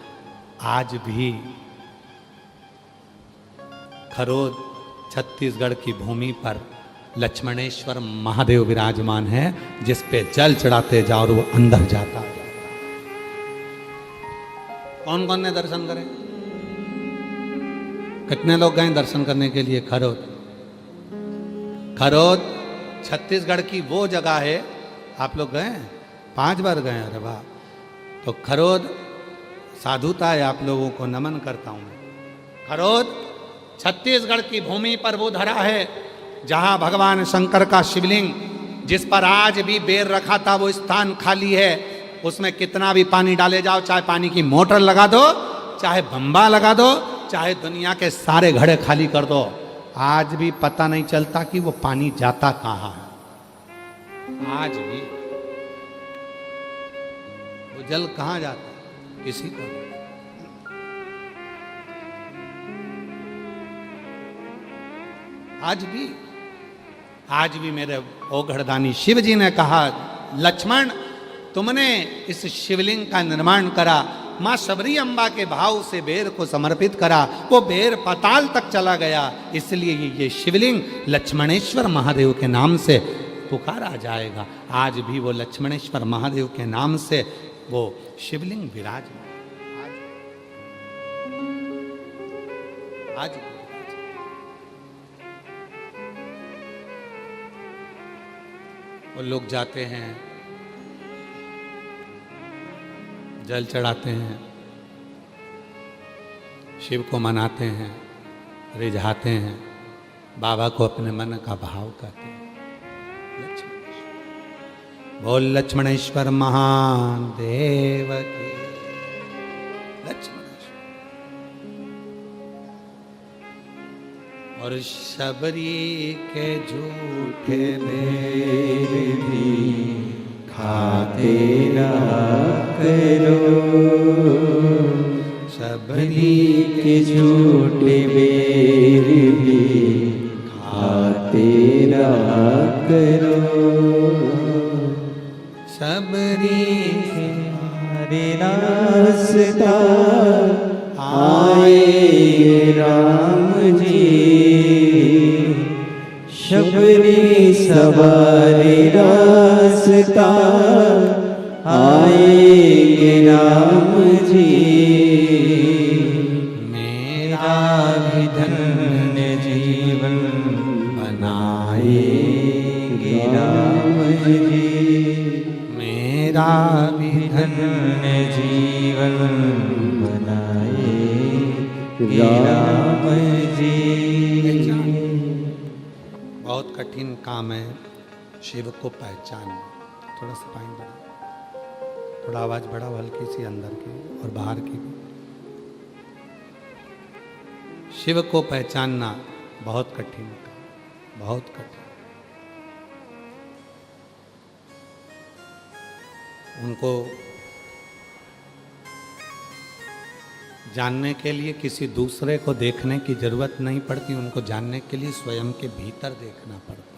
आज भी खरोद छत्तीसगढ़ की भूमि पर लक्ष्मणेश्वर महादेव विराजमान है, जिस पे जल चढ़ाते जाओ और वो अंदर जाता। कौन कौन ने दर्शन करे? कितने लोग गए दर्शन करने के लिए खरोद? खरोद छत्तीसगढ़ की वो जगह है, आप लोग गए? 5 बार गए? अरे वाह! तो खरोद साधुता है, आप लोगों को नमन करता हूं मैं। खरोद छत्तीसगढ़ की भूमि पर वो धरा है जहां भगवान शंकर का शिवलिंग, जिस पर आज भी बेर रखा था, वो स्थान खाली है। उसमें कितना भी पानी डाले जाओ, चाहे पानी की मोटर लगा दो, चाहे बम्बा लगा दो, चाहे दुनिया के सारे घड़े खाली कर दो, आज भी पता नहीं चलता कि वो पानी जाता कहां है। आज भी वो जल कहां जाता है, किसी को नहीं। आज भी मेरे ओघड़दानी शिव जी ने कहा, लक्ष्मण तुमने इस शिवलिंग का निर्माण करा, मां शबरी अम्बा के भाव से बेर को समर्पित करा, वो बेर पाताल तक चला गया, इसलिए ये शिवलिंग लक्ष्मणेश्वर महादेव के नाम से पुकारा जाएगा। आज भी वो लक्ष्मणेश्वर महादेव के नाम से वो शिवलिंग विराजमान। आज वो लोग जाते हैं, जल चढ़ाते हैं, शिव को मनाते हैं, रिझाते हैं, बाबा को अपने मन का भाव करते हैं। बोल लक्ष्मणेश्वर महादेव की। लक्ष्मणेश्वर और शबरी के झूठे बेर भी खाते रहा करो, शबरी के झूठे बेर भी खाते रहा करो। शबरी हरे रास्ता आए राम जी, शबरी सवारे रास्ता आएंगे राम जी। मेरा भी धन्य जीवन बनाएंगे राम जी, मेरा भी धन्य जीवन बनाएंगे राम जी। बहुत कठिन काम है शिव को पहचानना। थोड़ा सा पानी बढ़ा, थोड़ा आवाज़ बढ़ाओ, हल्की सी अंदर की और बाहर की भी। शिव को पहचानना बहुत कठिन काम, बहुत कठिन। उनको जानने के लिए किसी दूसरे को देखने की जरूरत नहीं पड़ती, उनको जानने के लिए स्वयं के भीतर देखना पड़ता,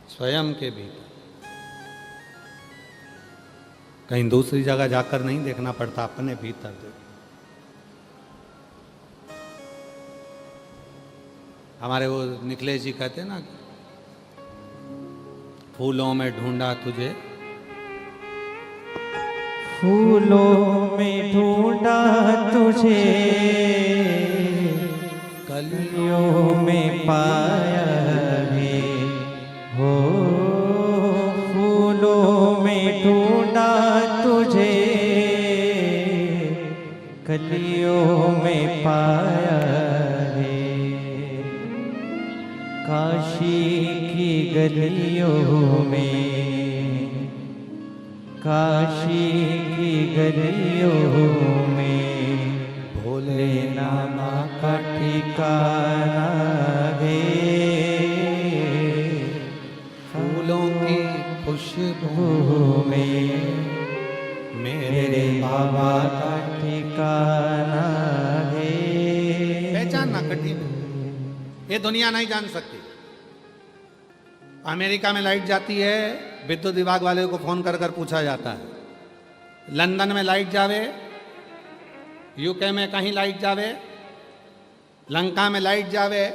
स्वयं के भीतर। कहीं दूसरी जगह जाकर नहीं देखना पड़ता, अपने भीतर देखो। हमारे वो निखिलेश जी कहते हैं ना, फूलों में ढूंढा तुझे, फूलों में ढूंढा तुझे, कलियों में पाया है हो। फूलों में ढूंढा तुझे, कलियों में पाया है। काशी की गलियों में, काशी की गलियों में भोले नामा का ठिकाना है। फूलों की खुशबू में मेरे बाबा का ठिकाना है। पहचानना कठिन है, ये दुनिया नहीं जान सकती। अमेरिका में लाइट जाती है, विद्युत विभाग वाले को फोन कर कर पूछा जाता है। लंदन में लाइट जावे, यूके में कहीं लाइट जावे, लंका में लाइट जावे,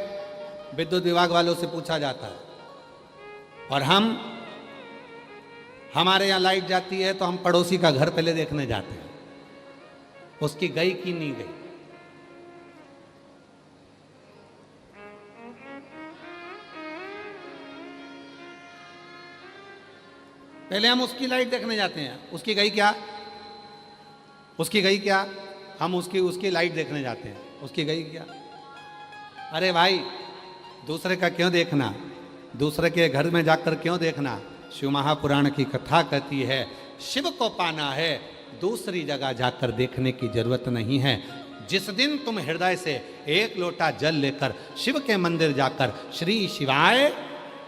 विद्युत विभाग वालों से पूछा जाता है। और हमारे यहाँ लाइट जाती है तो हम पड़ोसी का घर पहले देखने जाते हैं, उसकी गई कि नहीं गई। पहले हम उसकी लाइट देखने जाते हैं, उसकी गई क्या, उसकी गई क्या, हम उसकी लाइट देखने जाते हैं, उसकी गई क्या। अरे भाई, दूसरे का क्यों देखना, दूसरे के घर में जाकर क्यों देखना। शिव महापुराण की कथा कहती है शिव को पाना है, दूसरी जगह जाकर देखने की जरूरत नहीं है। जिस दिन तुम हृदय से एक लोटा जल लेकर शिव के मंदिर जाकर श्री शिवाय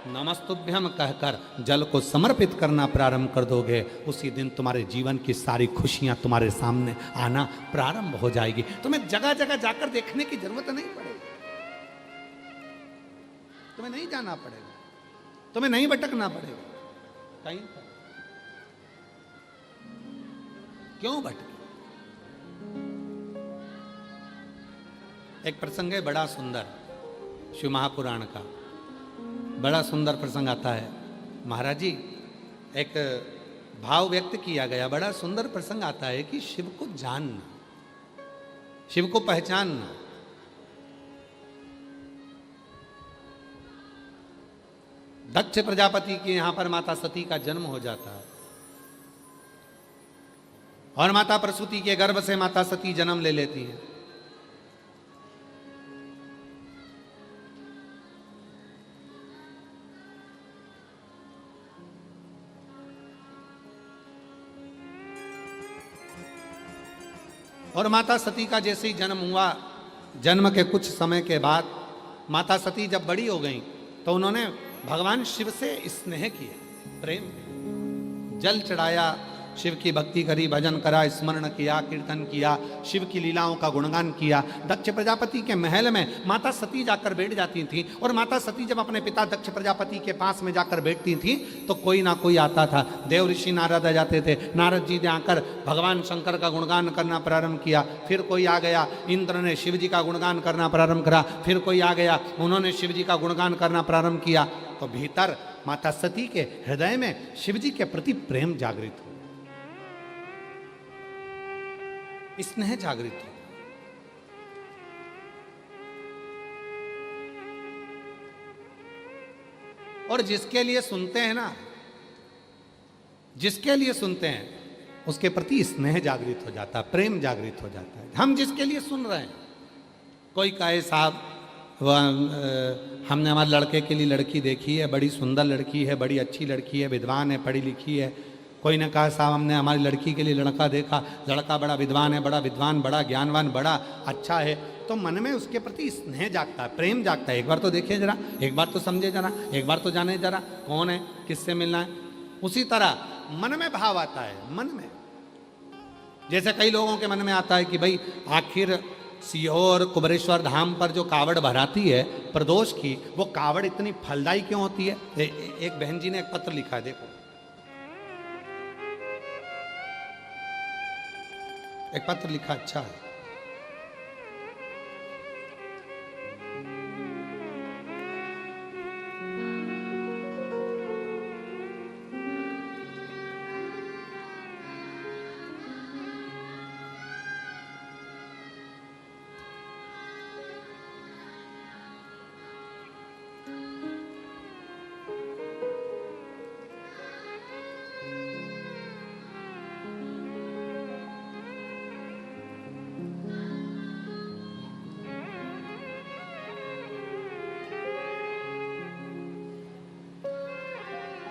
नमस्तुभ्यम कहकर जल को समर्पित करना प्रारंभ कर दोगे, उसी दिन तुम्हारे जीवन की सारी खुशियां तुम्हारे सामने आना प्रारंभ हो जाएगी। तुम्हें जगह जगह जाकर देखने की जरूरत नहीं पड़ेगी, तुम्हें नहीं जाना पड़ेगा, तुम्हें नहीं भटकना पड़ेगा कहीं पर। क्यों भटके। एक प्रसंग है बड़ा सुंदर, शिव महापुराण का बड़ा सुंदर प्रसंग आता है। महाराज जी, एक भाव व्यक्त किया गया, बड़ा सुंदर प्रसंग आता है कि शिव को जानना, शिव को पहचानना। दक्ष प्रजापति के यहां पर माता सती का जन्म हो जाता है और माता प्रसूति के गर्भ से माता सती जन्म ले लेती हैं। और माता सती का जैसे ही जन्म हुआ, जन्म के कुछ समय के बाद माता सती जब बड़ी हो गई तो उन्होंने भगवान शिव से स्नेह किया, प्रेम, जल चढ़ाया, शिव की भक्ति करी, भजन करा, स्मरण किया, कीर्तन किया, शिव की लीलाओं का गुणगान किया। दक्ष प्रजापति के महल में माता सती जाकर बैठ जाती थी और माता सती जब अपने पिता दक्ष प्रजापति के पास में जाकर बैठती थी तो कोई ना कोई आता था। देव ऋषि नारद आ जाते थे, नारद जी ने आकर भगवान शंकर का गुणगान करना प्रारंभ किया। फिर कोई आ गया, इंद्र ने शिव जी का गुणगान करना प्रारंभ करा। फिर कोई आ गया, उन्होंने शिव जी का गुणगान करना प्रारंभ किया। तो भीतर माता सती के हृदय में शिव जी के प्रति प्रेम जागृत हो, स्नेह जागृत हो। और जिसके लिए सुनते हैं ना, जिसके लिए सुनते हैं उसके प्रति स्नेह जागृत हो जाता है, प्रेम जागृत हो जाता है। हम जिसके लिए सुन रहे हैं, कोई कहे साहब हमने हमारे लड़के के लिए लड़की देखी है, बड़ी सुंदर लड़की है, बड़ी अच्छी लड़की है, विद्वान है, पढ़ी लिखी है। कोई ने कहा साहब हमने हमारी लड़की के लिए लड़का देखा, लड़का बड़ा विद्वान है, बड़ा विद्वान, बड़ा ज्ञानवान, बड़ा अच्छा है, तो मन में उसके प्रति स्नेह जागता है, प्रेम जागता है। एक बार तो देखिए जरा, एक बार तो समझे जरा, एक बार तो जाने जरा कौन है, किससे मिलना है। उसी तरह मन में भाव आता है, मन में। जैसे कई लोगों के मन में आता है कि भाई आखिर सीहोर कुबरेश्वर धाम पर जो कावड़ भराती है प्रदोष की, वो कावड़ इतनी फलदायी क्यों होती है। एक बहन जी ने एक पत्र लिखा है, देखो एक पत्र लिखा, अच्छा है।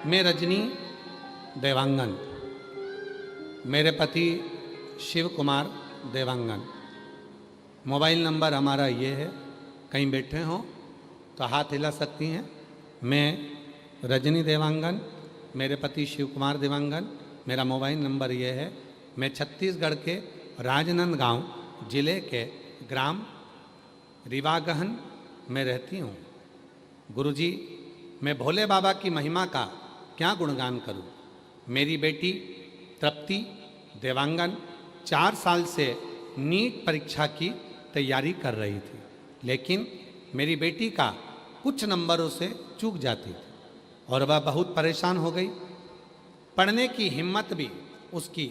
मैं रजनी देवांगन, मेरे पति शिव कुमार देवांगन। मोबाइल नंबर हमारा ये है, कहीं बैठे हों तो हाथ हिला सकती हैं। मैं रजनी देवांगन, मेरे पति शिव कुमार देवांगन, मेरा मोबाइल नंबर ये है। मैं छत्तीसगढ़ के राजनांदगांव जिले के ग्राम रिवागहन में रहती हूँ। गुरुजी मैं भोले बाबा की महिमा का क्या गुणगान करूं। मेरी बेटी तृप्ति देवांगन 4 साल से नीट परीक्षा की तैयारी कर रही थी, लेकिन मेरी बेटी का कुछ नंबरों से चूक जाती थी और वह बहुत परेशान हो गई। पढ़ने की हिम्मत भी उसकी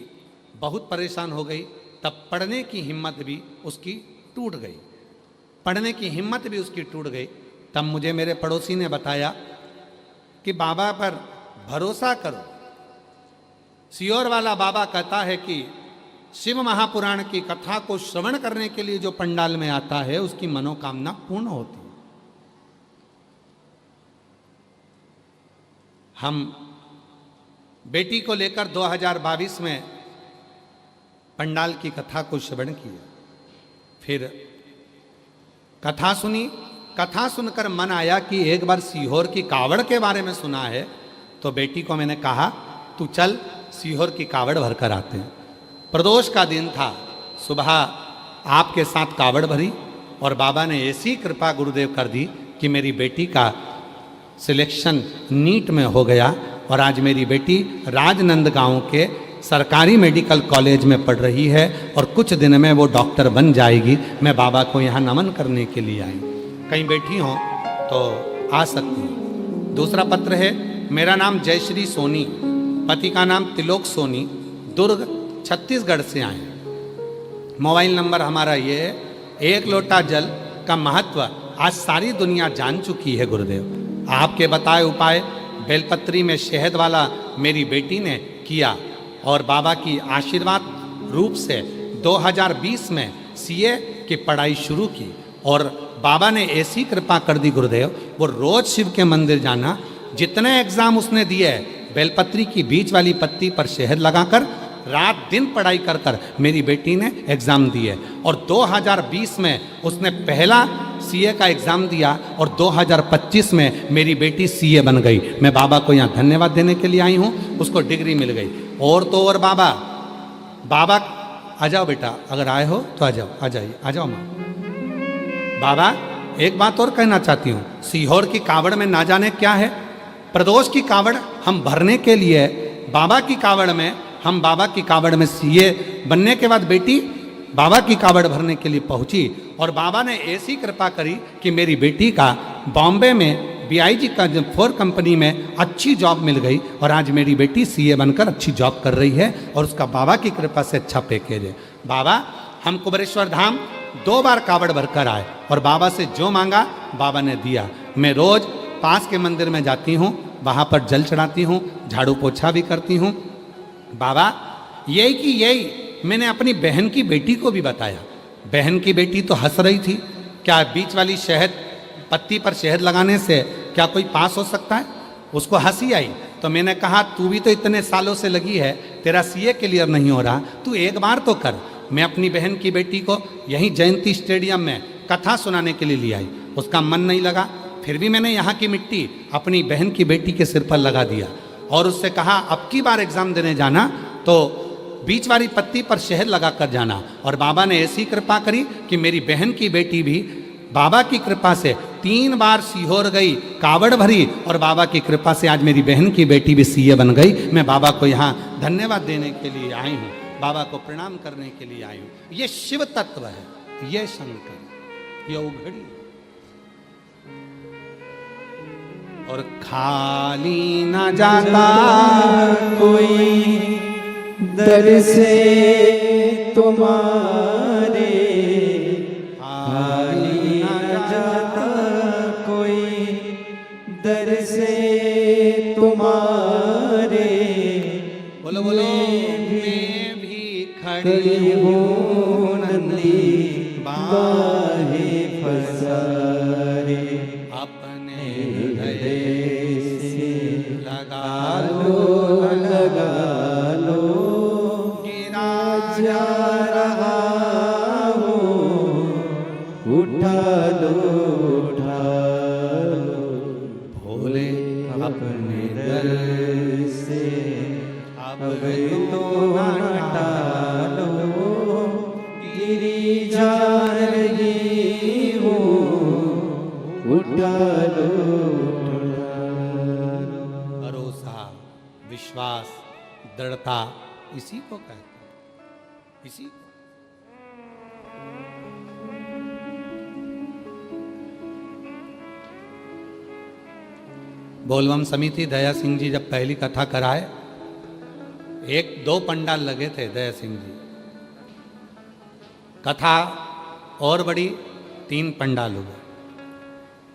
बहुत परेशान हो गई। तब पढ़ने की हिम्मत भी उसकी टूट गई। पढ़ने की हिम्मत भी उसकी टूट गई। तब मुझे मेरे पड़ोसी ने बताया कि बाबा पर भरोसा करो। सियोर वाला बाबा कहता है कि शिव महापुराण की कथा को श्रवण करने के लिए जो पंडाल में आता है उसकी मनोकामना पूर्ण होती है। हम बेटी को लेकर 2022 में पंडाल की कथा को श्रवण किया, फिर कथा सुनी। कथा सुनकर मन आया कि एक बार सीहोर की कावड़ के बारे में सुना है, तो बेटी को मैंने कहा तू चल सीहोर की कावड़ भर कर आते हैं। प्रदोष का दिन था, सुबह आपके साथ कावड़ भरी और बाबा ने ऐसी कृपा गुरुदेव कर दी कि मेरी बेटी का सिलेक्शन नीट में हो गया और आज मेरी बेटी राजनंदगांव के सरकारी मेडिकल कॉलेज में पढ़ रही है और कुछ दिन में वो डॉक्टर बन जाएगी। मैं बाबा को यहाँ नमन करने के लिए आई। कहीं बैठी हो तो आ सकती हूँ। दूसरा पत्र है, मेरा नाम जयश्री सोनी, पति का नाम तिलोक सोनी, दुर्ग छत्तीसगढ़ से आए। मोबाइल नंबर हमारा ये है। एक लोटा जल का महत्व आज सारी दुनिया जान चुकी है गुरुदेव। आपके बताए उपाय बेलपत्री में शहद वाला मेरी बेटी ने किया और बाबा की आशीर्वाद रूप से 2020 में सीए की पढ़ाई शुरू की और बाबा ने ऐसी कृपा कर दी गुरुदेव, वो रोज शिव के मंदिर जाना। जितने एग्जाम उसने दिए बेलपत्री की बीच वाली पत्ती पर शहद लगाकर रात दिन पढ़ाई कर कर मेरी बेटी ने एग्जाम दिए और 2020 में उसने पहला सीए का एग्जाम दिया और 2025 में मेरी बेटी सीए बन गई। मैं बाबा को यहाँ धन्यवाद देने के लिए आई हूँ, उसको डिग्री मिल गई। और तो और बाबा आ जाओ बेटा, अगर आए हो तो आ जाओ, आ जाइए, आ जाओ माँ। बाबा एक बात और कहना चाहती हूँ, सीहोर की कावड़ में ना जाने क्या है। प्रदोष की कावड़ हम भरने के लिए बाबा की कावड़ में, हम बाबा की कावड़ में सीए बनने के बाद बेटी बाबा की कावड़ भरने के लिए पहुंची और बाबा ने ऐसी कृपा करी कि मेरी बेटी का बॉम्बे में BIG का 4 कंपनी में अच्छी जॉब मिल गई और आज मेरी बेटी सीए बनकर अच्छी जॉब कर रही है और उसका बाबा की कृपा से अच्छा पैकेज है। बाबा हम कुबेरेश्वर धाम 2 बार कावड़ भरकर आए और बाबा से जो मांगा बाबा ने दिया। मैं रोज पास के मंदिर में जाती हूँ, वहाँ पर जल चढ़ाती हूँ, झाड़ू पोछा भी करती हूँ। बाबा यही कि यही मैंने अपनी बहन की बेटी को भी बताया। बहन की बेटी तो हंस रही थी, क्या बीच वाली शहद पत्ती पर शहद लगाने से क्या कोई पास हो सकता है? उसको हंसी आई। तो मैंने कहा तू भी तो इतने सालों से लगी है, तेरा सीए क्लियर नहीं हो रहा, तू एक बार तो कर। मैं अपनी बहन की बेटी को यहीं जयंती स्टेडियम में कथा सुनाने के लिए ले आई, उसका मन नहीं लगा। फिर भी मैंने यहाँ की मिट्टी अपनी बहन की बेटी के सिर पर लगा दिया और उससे कहा अब की बार एग्जाम देने जाना तो बीच वाली पत्ती पर शहद लगा कर जाना। और बाबा ने ऐसी कृपा करी कि मेरी बहन की बेटी भी बाबा की कृपा से 3 बार सीहोर गई, कावड़ भरी और बाबा की कृपा से आज मेरी बहन की बेटी भी सीए बन गई। मैं बाबा को यहाँ धन्यवाद देने के लिए आई हूँ, बाबा को प्रणाम करने के लिए आई हूँ। ये शिव तत्व है, ये शंकर, ये उघड़ी और खाली न जाता कोई दर से तुम्हारे, खाली न जाता कोई दर से तुम्हारे। बोलो बोलो मैं भी खड़ी हूँ नंदी बाहे पसारे, अपने हृदय से लगा लगा लो, गिरा जा रहा हो, उठा लो उठा लो, भोले अपने दर से अब तो हटा लो, गिरी जा रही हो, उठा लो उठा लो। इसी को कहते हैं, इसी को। बोलबम समिति दया सिंह जी जब पहली कथा कराए, 1-2 पंडाल लगे थे दया सिंह जी। कथा और बड़ी, 3 पंडाल हुए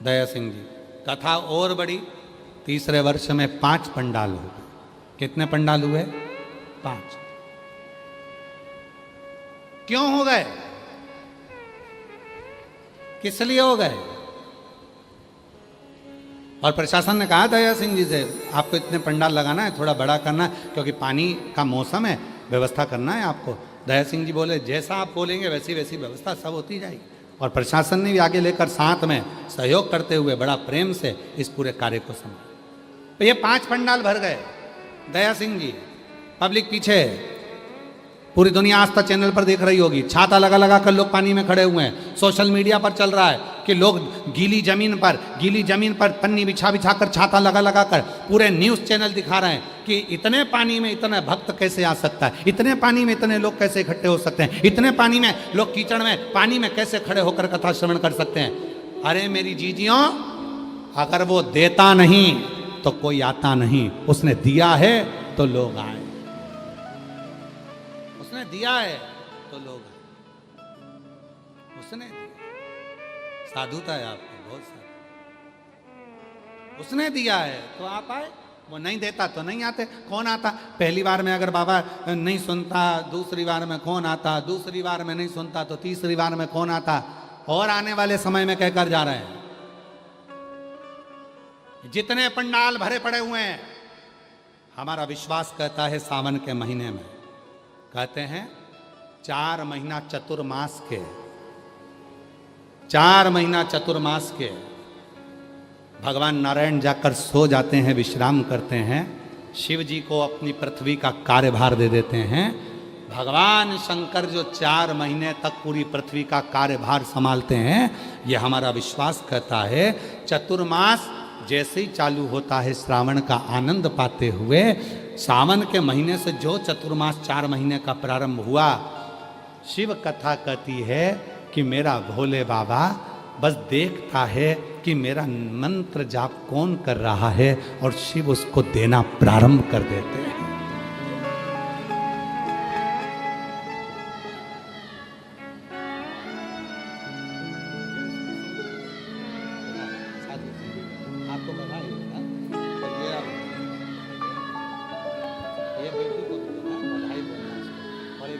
दया सिंह जी। कथा और बड़ी, तीसरे वर्ष में 5 पंडाल हो गए। कितने पंडाल हुए? 5। क्यों हो गए? किस लिए हो गए? और प्रशासन ने कहा दया सिंह जी से, आपको इतने पंडाल लगाना है, थोड़ा बड़ा करना है, क्योंकि पानी का मौसम है, व्यवस्था करना है आपको। दया सिंह जी बोले जैसा आप बोलेंगे वैसी वैसी व्यवस्था सब होती जाएगी। और प्रशासन ने भी आगे लेकर साथ में सहयोग करते हुए बड़ा प्रेम से इस पूरे कार्य को संभाला। तो ये 5 पंडाल भर गए। दया सिंह जी, पब्लिक पीछे है। पूरी दुनिया आस्था चैनल पर देख रही होगी, छाता लगा लगा कर लोग पानी में खड़े हुए हैं। सोशल मीडिया पर चल रहा है कि लोग गीली जमीन पर पन्नी बिछा बिछा कर, छाता लगा लगा कर पूरे न्यूज़ चैनल दिखा रहे हैं कि इतने पानी में इतना भक्त कैसे आ सकता है, इतने पानी में इतने लोग कैसे इकट्ठे हो सकते हैं, इतने पानी में लोग कीचड़ में पानी में कैसे खड़े होकर कथा श्रवण कर सकते हैं। अरे मेरी जीजियों, अगर वो देता नहीं तो कोई आता नहीं, उसने दिया है तो लोग आए, उसने दिया है तो लोग आए, उसने दिया। साधुता है आपको, बहुत साधु। उसने दिया है तो आप आए, वो नहीं देता तो नहीं आते। कौन आता? पहली बार में अगर बाबा नहीं सुनता, दूसरी बार में कौन आता, दूसरी बार में नहीं सुनता तो तीसरी बार में कौन आता, और आने वाले समय में कहकर जा रहे हैं। जितने पंडाल भरे पड़े हुए हैं, हमारा विश्वास कहता है सावन के महीने में, कहते हैं 4 महीना चतुर्मास के, 4 महीना चतुर्मास के भगवान नारायण जाकर सो जाते हैं, विश्राम करते हैं। शिव जी को अपनी पृथ्वी का कार्यभार दे देते हैं। भगवान शंकर जो 4 महीने तक पूरी पृथ्वी का कार्यभार संभालते हैं, ये हमारा विश्वास कहता है। चतुर्मास जैसे ही चालू होता है, श्रावण का आनंद पाते हुए, सावन के महीने से जो चतुर्मास 4 महीने का प्रारंभ हुआ, शिव कथा कहती है कि मेरा भोले बाबा बस देखता है कि मेरा मंत्र जाप कौन कर रहा है, और शिव उसको देना प्रारंभ कर देते हैं। आपको बधाई हो, ये बेटी को बधाई बोलना उसको। और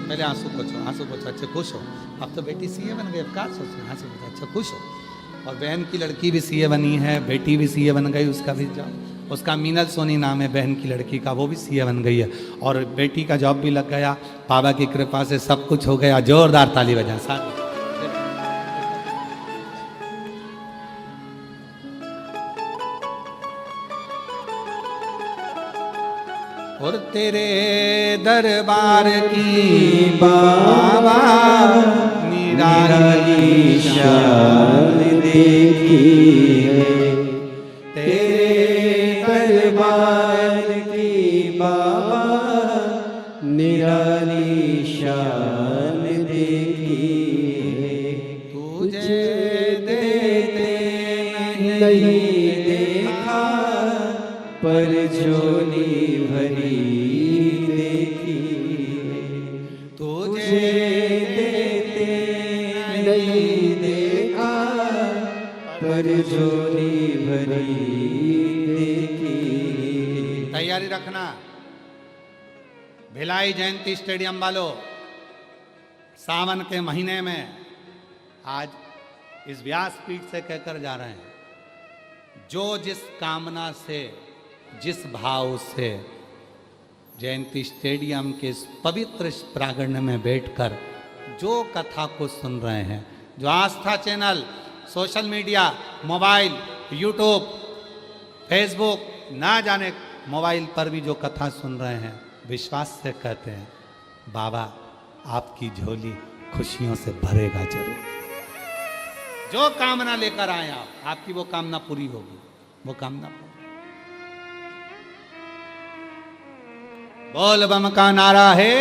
पहले आंसू पोछो, अच्छे खुश हो। अब तो बेटी सीए बन गई, अब क्या सोच रहे हैं? आंसू पोछो, अच्छा खुश हो। और बहन की लड़की भी सीए बनी है, बेटी भी सीए बन गई, उसका भी जॉब, उसका मीनल सोनी नाम है बहन की लड़की का, वो भी सीए बन गई है। और बेटी का जॉब भी लग गया, बाबा की कृपा से सब कुछ हो गया। जोरदार ताली बजाएं साथ। और तेरे दरबार की बाबा निराली शान देखी है, तेरे दरबार की बाबा निराली शान देखी है। तुझे देते नहीं देखा, पर झोली भरी देखी है। तुझे देते नहीं देखा, पर झोली भरी देखी। तैयारी रखना। भिलाई जयंती स्टेडियम वालों, सावन के महीने में आज इस व्यासपीठ से कहकर जा रहे हैं, जो जिस कामना से, जिस भाव से जयंती स्टेडियम के इस पवित्र इस प्रांगण में बैठकर जो कथा को सुन रहे हैं, जो Aastha channel, social media, mobile, YouTube, Facebook, ना जाने मोबाइल पर भी जो कथा सुन रहे हैं, विश्वास से कहते हैं बाबा आपकी झोली खुशियों से भरेगा जरूर। जो कामना लेकर आए आप, आपकी वो कामना पूरी होगी, वो कामना पूरी। बोल बम का नारा है